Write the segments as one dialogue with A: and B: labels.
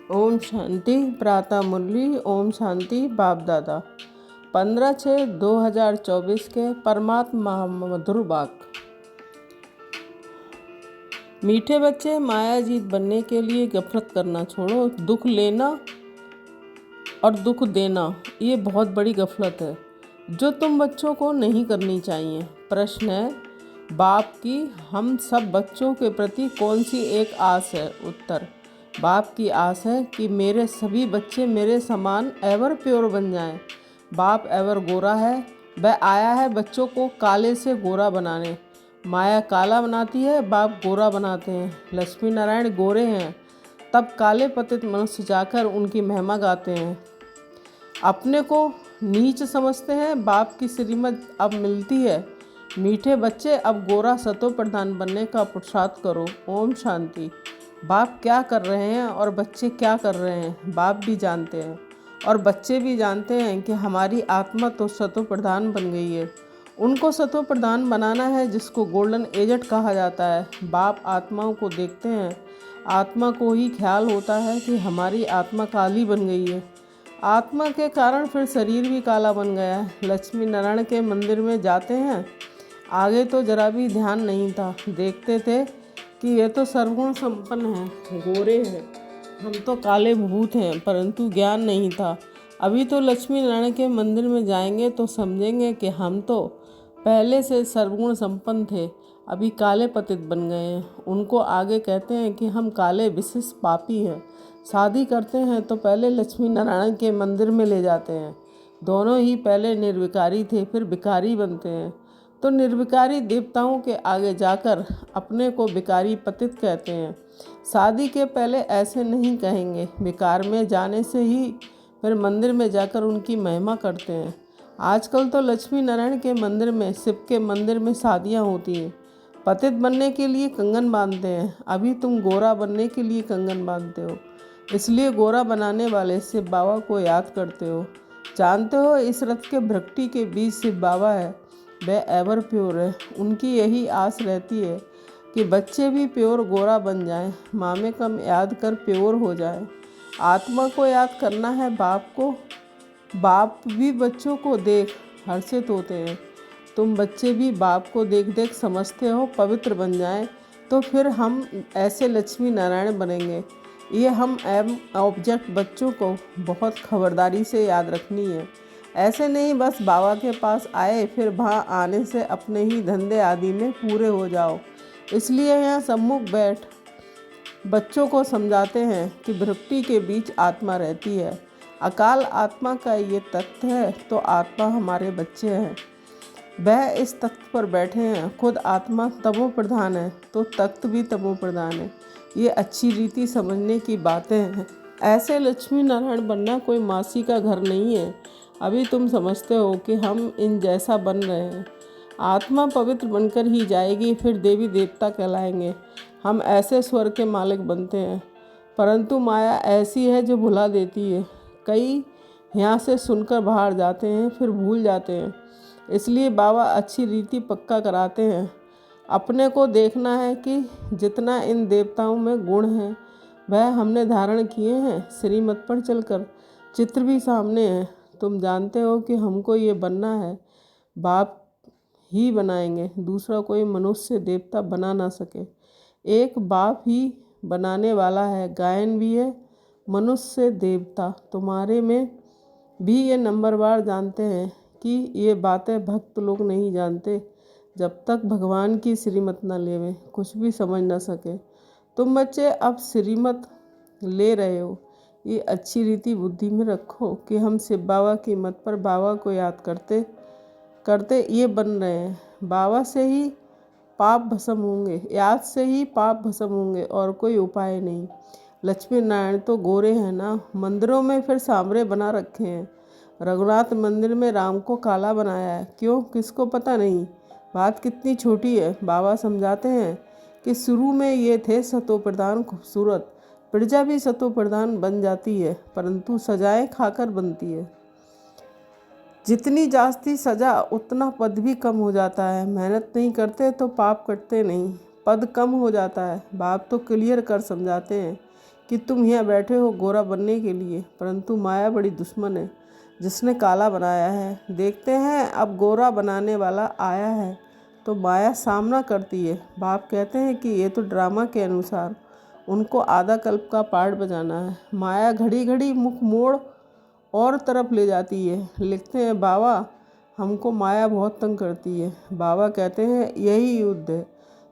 A: ओम शांति। प्रातः मुरली। ओम शांति। बाप दादा 15/6/2024 के परमात्मा मधुर वाक्य। मीठे बच्चे, मायाजीत बनने के लिए गफलत करना छोड़ो। दुख लेना और दुख देना ये बहुत बड़ी गफलत है जो तुम बच्चों को नहीं करनी चाहिए। प्रश्न है, बाप की हम सब बच्चों के प्रति कौन सी एक आस है? उत्तर, बाप की आस है कि मेरे सभी बच्चे मेरे समान एवर प्योर बन जाएं। बाप एवर गोरा है, वह आया है बच्चों को काले से गोरा बनाने। माया काला बनाती है, बाप गोरा बनाते हैं। लक्ष्मी नारायण गोरे हैं, तब काले पतित मनुष्य जाकर उनकी महिमा गाते हैं। अपने को नीच समझते हैं, बाप की श्रीमत अब मिलती है। मीठे बच्चे, अब गोरा सतो प्रधान बनने का पुरुषार्थ करो। ओम शांति। बाप क्या कर रहे हैं और बच्चे क्या कर रहे हैं, बाप भी जानते हैं और बच्चे भी जानते हैं कि हमारी आत्मा तो सतो प्रधान बन गई है। उनको सतो प्रधान बनाना है, जिसको गोल्डन एजेट कहा जाता है। बाप आत्माओं को देखते हैं, आत्मा को ही ख्याल होता है कि हमारी आत्मा काली बन गई है। आत्मा के कारण फिर शरीर भी काला बन गया है। लक्ष्मी नारायण के मंदिर में जाते हैं, आगे तो जरा भी ध्यान नहीं था। देखते थे कि ये तो सर्वगुण संपन्न हैं, गोरे हैं, हम तो काले भूत हैं, परंतु ज्ञान नहीं था। अभी तो लक्ष्मी नारायण के मंदिर में जाएंगे तो समझेंगे कि हम तो पहले से सर्वगुण संपन्न थे, अभी काले पतित बन गए हैं। उनको आगे कहते हैं कि हम काले विशिष्ट पापी हैं। शादी करते हैं तो पहले लक्ष्मी नारायण के मंदिर में ले जाते हैं। दोनों ही पहले निर्विकारी थे, फिर विकारी बनते हैं। तो निर्विकारी देवताओं के आगे जाकर अपने को विकारी पतित कहते हैं। शादी के पहले ऐसे नहीं कहेंगे, विकार में जाने से ही फिर मंदिर में जाकर उनकी महिमा करते हैं। आजकल तो लक्ष्मी नारायण के मंदिर में, शिव के मंदिर में शादियां होती हैं। पतित बनने के लिए कंगन बांधते हैं, अभी तुम गोरा बनने के लिए कंगन बांधते हो, इसलिए गोरा बनाने वाले शिव बाबा को याद करते हो। जानते हो इस रथ के भ्रकटी के बीच शिव बाबा है, वह एवर प्योर है। उनकी यही आस रहती है कि बच्चे भी प्योर गोरा बन जाएं, मामे कम याद कर प्योर हो जाएं। आत्मा को याद करना है बाप को। बाप भी बच्चों को देख हर्षित होते हैं। तुम बच्चे भी बाप को देख देख समझते हो पवित्र बन जाएं, तो फिर हम ऐसे लक्ष्मी नारायण बनेंगे। ये हम ऑब्जेक्ट बच्चों को बहुत खबरदारी से याद रखनी है। ऐसे नहीं बस बाबा के पास आए फिर वहाँ आने से अपने ही धंधे आदि में पूरे हो जाओ। इसलिए यहाँ सम्मुख बैठ बच्चों को समझाते हैं कि भ्रकटी के बीच आत्मा रहती है। अकाल आत्मा का ये तत्व है, तो आत्मा हमारे बच्चे हैं। वह इस तख्त पर बैठे हैं। खुद आत्मा तमो प्रधान है तो तख्त भी तमो प्रधान है। ये अच्छी रीति समझने की बातें हैं। ऐसे लक्ष्मी नारायण बनना कोई मासी का घर नहीं है। अभी तुम समझते हो कि हम इन जैसा बन रहे हैं। आत्मा पवित्र बनकर ही जाएगी, फिर देवी देवता कहलाएंगे। हम ऐसे स्वर के मालिक बनते हैं, परंतु माया ऐसी है जो भुला देती है। कई यहाँ से सुनकर बाहर जाते हैं, फिर भूल जाते हैं। इसलिए बाबा अच्छी रीति पक्का कराते हैं। अपने को देखना है कि जितना इन देवताओं में गुण है वह हमने धारण किए हैं। श्रीमत पर चलकर चित्र भी सामने है। तुम जानते हो कि हमको ये बनना है, बाप ही बनाएंगे, दूसरा कोई मनुष्य देवता बना ना सके। एक बाप ही बनाने वाला है। गायन भी है, मनुष्य देवता। तुम्हारे में भी ये नंबरवार जानते हैं कि ये बातें भक्त लोग नहीं जानते। जब तक भगवान की श्रीमत न लेवें कुछ भी समझ न सके। तुम बच्चे अब श्रीमत ले रहे हो, ये अच्छी रीति बुद्धि में रखो कि हम शिव बाबा की मत पर बाबा को याद करते करते ये बन रहे हैं। बाबा से ही पाप भस्म होंगे, याद से ही पाप भस्म होंगे, और कोई उपाय नहीं। लक्ष्मी नारायण तो गोरे हैं ना, मंदिरों में फिर सांवरे बना रखे हैं। रघुनाथ मंदिर में राम को काला बनाया है, क्यों, किसको पता नहीं। बात कितनी छोटी है। बाबा समझाते हैं कि शुरू में ये थे सतो प्रधान खूबसूरत, प्रजा भी सतो प्रधान बन जाती है, परंतु सजाएं खाकर बनती है। जितनी जास्ती सजा उतना पद भी कम हो जाता है। मेहनत नहीं करते तो पाप कटते नहीं, पद कम हो जाता है। बाप तो क्लियर कर समझाते हैं कि तुम यहाँ बैठे हो गोरा बनने के लिए, परंतु माया बड़ी दुश्मन है जिसने काला बनाया है। देखते हैं अब गोरा बनाने वाला आया है तो माया सामना करती है। बाप कहते हैं कि ये तो ड्रामा के अनुसार उनको आधा कल्प का पार्ट बजाना है। माया घड़ी घड़ी मुख मोड़ और तरफ ले जाती है। लिखते हैं बाबा हमको माया बहुत तंग करती है। बाबा कहते हैं यही युद्ध है,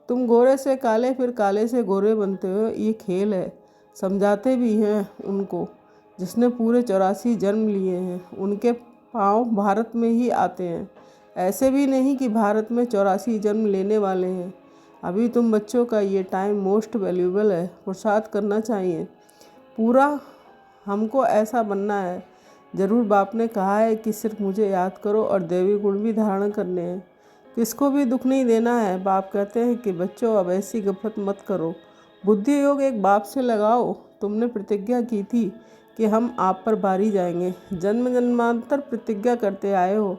A: तुम गोरे से काले फिर काले से गोरे बनते हो, ये खेल है। समझाते भी हैं उनको जिसने पूरे 84 जन्म लिए हैं, उनके पाँव भारत में ही आते हैं। ऐसे भी नहीं कि भारत में 84 जन्म लेने वाले हैं। अभी तुम बच्चों का ये टाइम मोस्ट वैल्यूएबल है, पुरुषार्थ करना चाहिए पूरा, हमको ऐसा बनना है। ज़रूर बाप ने कहा है कि सिर्फ मुझे याद करो और देवी गुण भी धारण करने हैं, किसको भी दुख नहीं देना है। बाप कहते हैं कि बच्चों अब ऐसी गफलत मत करो, बुद्धि योग एक बाप से लगाओ। तुमने प्रतिज्ञा की थी कि हम आप पर बारी जाएंगे, जन्म जन्मांतर प्रतिज्ञा करते आए हो।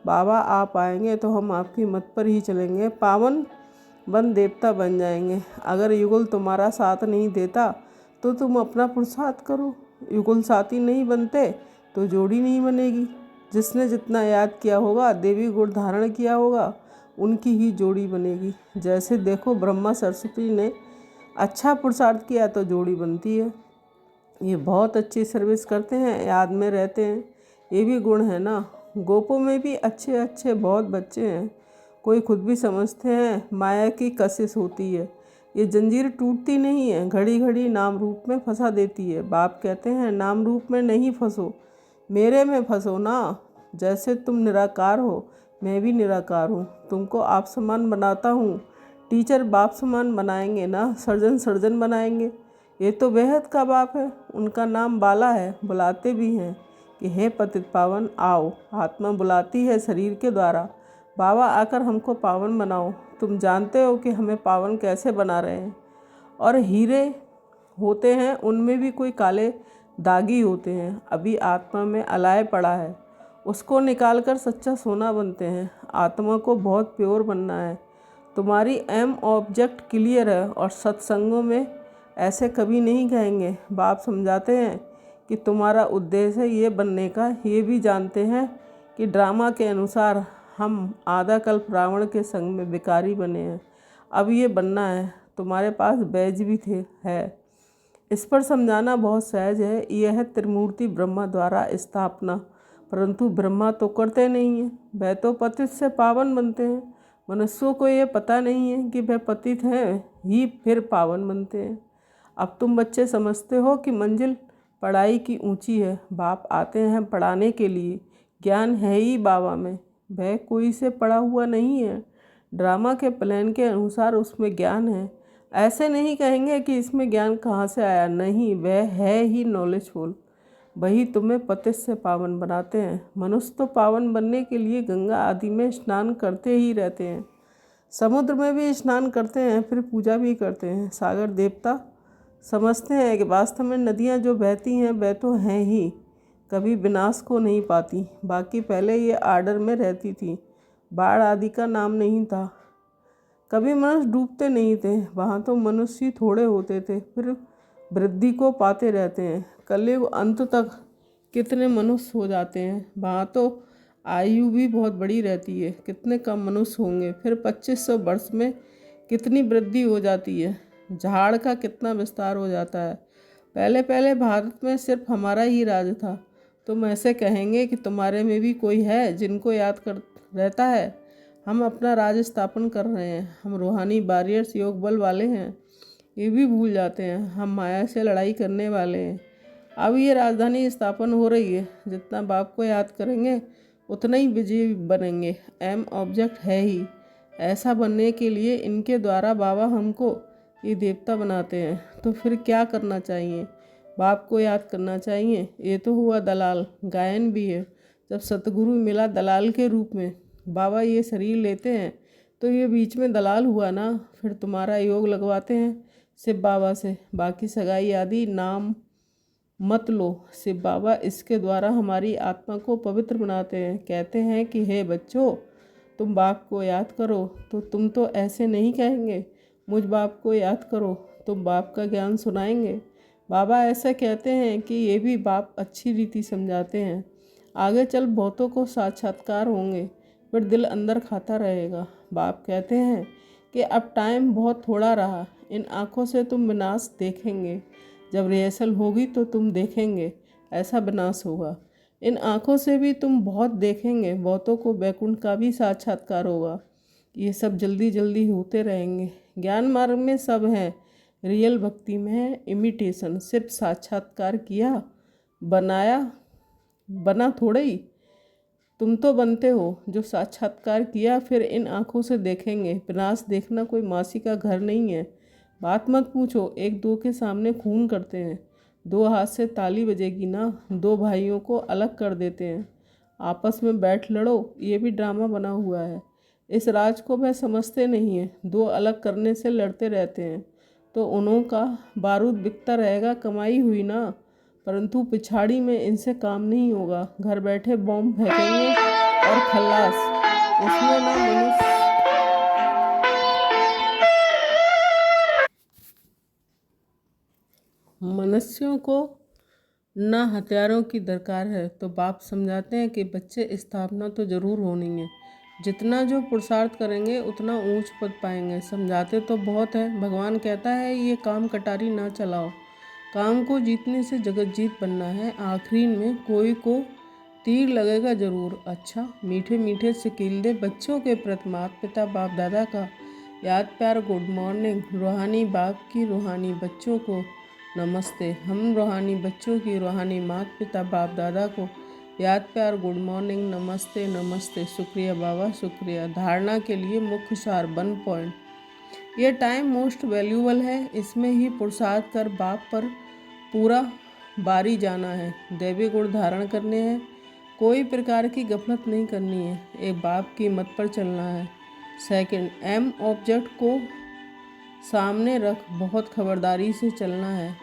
A: बाबा आप आएंगे तो हम आपकी मत पर ही चलेंगे, पावन बन देवता बन जाएंगे। अगर युगल तुम्हारा साथ नहीं देता तो तुम अपना पुरुषार्थ करो। युगल साथी नहीं बनते तो जोड़ी नहीं बनेगी। जिसने जितना याद किया होगा, देवी गुण धारण किया होगा, उनकी ही जोड़ी बनेगी। जैसे देखो ब्रह्मा सरस्वती ने अच्छा पुरुषार्थ किया तो जोड़ी बनती है। ये बहुत अच्छी सर्विस करते हैं, याद में रहते हैं, ये भी गुण है ना। गोपों में भी अच्छे अच्छे बहुत बच्चे हैं, कोई खुद भी समझते हैं माया की कशिश होती है। ये जंजीर टूटती नहीं है, घड़ी घड़ी नाम रूप में फंसा देती है। बाप कहते हैं नाम रूप में नहीं फंसो, मेरे में फंसो ना। जैसे तुम निराकार हो, मैं भी निराकार हूँ, तुमको आप समान बनाता हूँ। टीचर बाप समान बनाएंगे ना, सर्जन सर्जन बनाएंगे। ये तो बेहद का बाप है, उनका नाम बाला है। बुलाते भी हैं कि हे पतित पावन आओ। आत्मा बुलाती है शरीर के द्वारा, बाबा आकर हमको पावन बनाओ। तुम जानते हो कि हमें पावन कैसे बना रहे हैं। और हीरे होते हैं, उनमें भी कोई काले दागी होते हैं, अभी आत्मा में अलाय पड़ा है, उसको निकाल कर सच्चा सोना बनते हैं। आत्मा को बहुत प्योर बनना है। तुम्हारी एम ऑब्जेक्ट क्लियर है और सत्संगों में ऐसे कभी नहीं कहेंगे। बाप समझाते हैं कि तुम्हारा उद्देश्य है ये बनने का। ये भी जानते हैं कि ड्रामा के अनुसार हम आधा कल्प रावण के संग में भिखारी बने हैं, अब ये बनना है। तुम्हारे पास बैज भी थे है, इस पर समझाना बहुत सहज है। यह है त्रिमूर्ति ब्रह्मा द्वारा स्थापना, परंतु ब्रह्मा तो करते नहीं हैं, वह तो पतित से पावन बनते हैं। मनुष्यों को ये पता नहीं है कि वह पतित हैं ही फिर पावन बनते हैं। अब तुम बच्चे समझते हो कि मंजिल पढ़ाई की ऊंची है। बाप आते हैं पढ़ाने के लिए, ज्ञान है ही बाबा में, वह कोई से पढ़ा हुआ नहीं है। ड्रामा के प्लान के अनुसार उसमें ज्ञान है। ऐसे नहीं कहेंगे कि इसमें ज्ञान कहाँ से आया, नहीं, वह है ही नॉलेजफुल, वही तुम्हें पतित से पावन बनाते हैं। मनुष्य तो पावन बनने के लिए गंगा आदि में स्नान करते ही रहते हैं, समुद्र में भी स्नान करते हैं, फिर पूजा भी करते हैं। सागर देवता समझते हैं कि वास्तव में नदियाँ जो बहती हैं वह तो हैं ही, कभी विनाश को नहीं पाती। बाकी पहले ये आर्डर में रहती थी, बाढ़ आदि का नाम नहीं था, कभी मनुष्य डूबते नहीं थे। वहाँ तो मनुष्य ही थोड़े होते थे, फिर वृद्धि को पाते रहते हैं। कलयुग अंत तक कितने मनुष्य हो जाते हैं, वहाँ तो आयु भी बहुत बड़ी रहती है, कितने कम मनुष्य होंगे। फिर 2500 वर्ष में कितनी वृद्धि हो जाती है, झाड़ का कितना विस्तार हो जाता है। पहले पहले भारत में सिर्फ हमारा ही राज था। तुम ऐसे कहेंगे कि तुम्हारे में भी कोई है जिनको याद कर रहता है। हम अपना राज स्थापन कर रहे हैं, हम रूहानी वॉरियर्स योग बल वाले हैं, ये भी भूल जाते हैं। हम माया से लड़ाई करने वाले हैं। अब ये राजधानी स्थापन हो रही है, जितना बाप को याद करेंगे उतना ही विजयी बनेंगे। एम ऑब्जेक्ट है ही, ऐसा बनने के लिए इनके द्वारा बाबा हमको ये देवता बनाते हैं। तो फिर क्या करना चाहिए, बाप को याद करना चाहिए। ये तो हुआ दलाल, गायन भी है। जब सतगुरु मिला दलाल के रूप में, बाबा ये शरीर लेते हैं तो ये बीच में दलाल हुआ ना। फिर तुम्हारा योग लगवाते हैं शिव बाबा से, बाकी सगाई आदि नाम मत लो। शिव बाबा इसके द्वारा हमारी आत्मा को पवित्र बनाते हैं। कहते हैं कि हे बच्चों तुम बाप को याद करो, तो तुम तो ऐसे नहीं कहेंगे मुझ बाप को याद करो, तुम बाप का ज्ञान सुनाएंगे। बाबा ऐसा कहते हैं कि ये भी बाप अच्छी रीति समझाते हैं। आगे चल बहुतों को साक्षात्कार होंगे, फिर दिल अंदर खाता रहेगा। बाप कहते हैं कि अब टाइम बहुत थोड़ा रहा, इन आँखों से तुम विनाश देखेंगे। जब रिहर्सल होगी तो तुम देखेंगे ऐसा विनाश होगा। इन आँखों से भी तुम बहुत देखेंगे, बहुतों को वैकुंठ का भी साक्षात्कार होगा। ये सब जल्दी जल्दी होते रहेंगे। ज्ञान मार्ग में सब है, रियल भक्ति में है इमिटेशन। सिर्फ साक्षात्कार किया, बनाया बना थोड़े ही। तुम तो बनते हो जो साक्षात्कार किया, फिर इन आँखों से देखेंगे। विनाश देखना कोई मासी का घर नहीं है। बात मत पूछो, एक दो के सामने खून करते हैं, दो हाथ से ताली बजेगी ना। दो भाइयों को अलग कर देते हैं, आपस में बैठ लड़ो, ये भी ड्रामा बना हुआ है। इस राज को वह समझते नहीं हैं। दो अलग करने से लड़ते रहते हैं तो उन्हों का बारूद बिकता रहेगा, कमाई हुई ना। परंतु पिछाड़ी में इनसे काम नहीं होगा। घर बैठे बॉम्ब फेंकेंगे और खल्लास। उसमें ना मनुष्यों को ना हथियारों की दरकार है। तो बाप समझाते हैं कि बच्चे स्थापना तो ज़रूर होनी है, जितना जो पुरुषार्थ करेंगे उतना ऊंच पद पाएंगे। समझाते तो बहुत है। भगवान कहता है ये काम कटारी ना चलाओ, काम को जीतने से जगत जीत बनना है। आखिरी में कोई को तीर लगेगा ज़रूर। अच्छा, मीठे मीठे सिकील बच्चों के प्रति माता पिता बाप दादा का याद प्यार गुड मॉर्निंग। रूहानी बाप की रूहानी बच्चों को नमस्ते। हम रूहानी बच्चों की रूहानी माता पिता बाप दादा को याद प्यार गुड मॉर्निंग, नमस्ते नमस्ते। शुक्रिया बाबा, शुक्रिया। धारणा के लिए मुख्य सार 1 पॉइंट। यह टाइम मोस्ट वैल्यूबल है, इसमें ही पुरुषार्थ कर बाप पर पूरा बारी जाना है। दैवी गुण धारण करने हैं, कोई प्रकार की गफलत नहीं करनी है, एक बाप की मत पर चलना है। सेकंड, एम ऑब्जेक्ट को सामने रख बहुत खबरदारी से चलना है।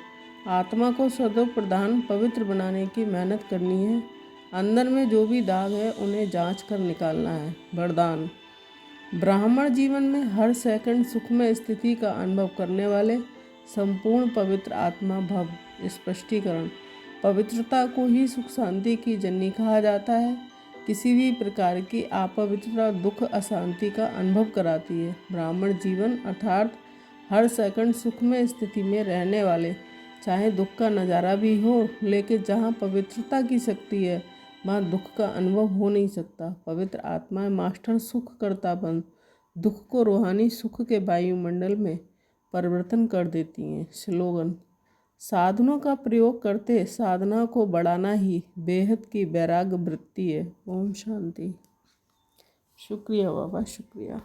A: आत्मा को सदैव प्रधान पवित्र बनाने की मेहनत करनी है। अंदर में जो भी दाग है उन्हें जांच कर निकालना है। वरदान, ब्राह्मण जीवन में हर सेकंड सुखमय स्थिति का अनुभव करने वाले संपूर्ण पवित्र आत्मा भव। स्पष्टीकरण, पवित्रता को ही सुख शांति की जननी कहा जाता है। किसी भी प्रकार की अपवित्रता दुख अशांति का अनुभव कराती है। ब्राह्मण जीवन अर्थात हर सेकंड सुखमय स्थिति में रहने वाले, चाहे दुख का नज़ारा भी हो, लेकिन जहाँ पवित्रता की शक्ति है वहाँ दुख का अनुभव हो नहीं सकता। पवित्र आत्माएं मास्टर सुख करता बन दुख को रूहानी सुख के वायुमंडल में परिवर्तन कर देती हैं। स्लोगन, साधनों का प्रयोग करते साधना को बढ़ाना ही बेहद की वैराग्य वृत्ति है। ओम शांति। शुक्रिया बाबा, शुक्रिया।